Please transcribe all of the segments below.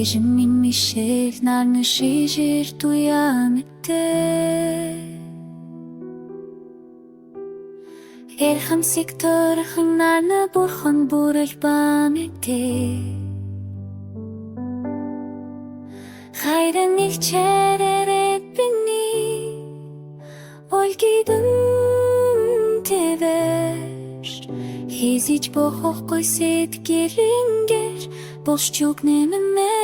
Ежим минь мишэл нарны шижир туяныкте Эрхэм сектörхөн нарны бурхан бүрэл баныкте Хайрын их черерет бини Ольгидэн тэвэр Хизиж бохохгүй сэтгэлэнгэр Болж югнэмэмэ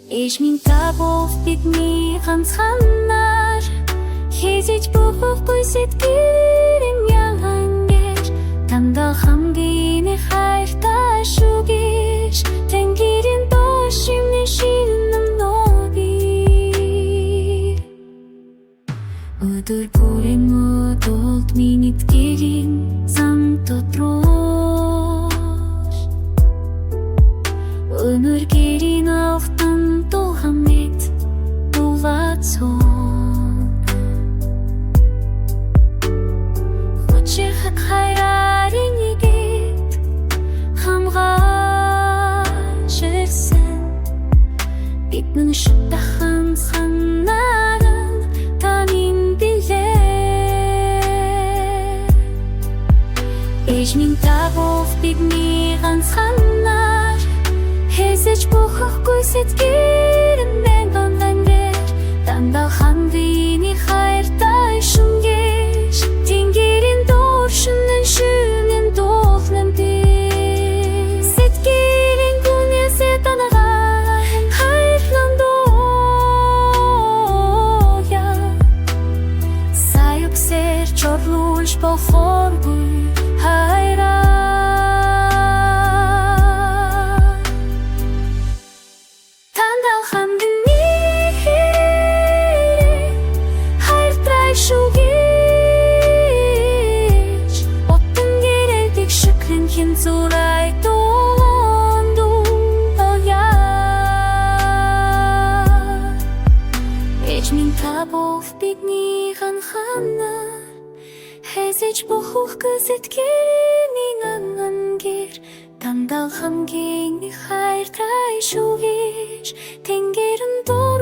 Ээж минь та бол бидний ганцханаар Хизиж бохохгүй сэтгэлэм ялангэр Дандаа хамгийн их хайртай шүү гэж Тэнгэрийн доош юмны шинэм нобі Өдөр бүрийн өдөлд миний итгэрийн зам дотроос Өнөр гэрийн автан тухам мэд дулацсон Хүчирхэг хайрарын нэгэд хамгаалж ирсэн Бидний шүтхэн санааран танин билээ Ээж минь та бол бидний ганцханаар Хэзэж бохохгүй сэтгэлэм мен бандангэр Дандаа хамгийн их хайртай шүнгэж Тэнгэрийн доор шүнэн шүнэн дуулнамдээ Сэтгэлийн гүнэсэ танагаа хайрлан дooя Саяпсэр чорлуулж бохоргүй хайраа Тандаа хамгийн хайртай шүү гэж Оттон гэрэлдэг шүклэн хин зурай дууландууя Ээж минь та бол бидний ганцханаар Хэзэж бохохгүй сэтгэлийн ангангэр Дандаа хамгийн их хайртай шүү гэж Тэнгэрэн доор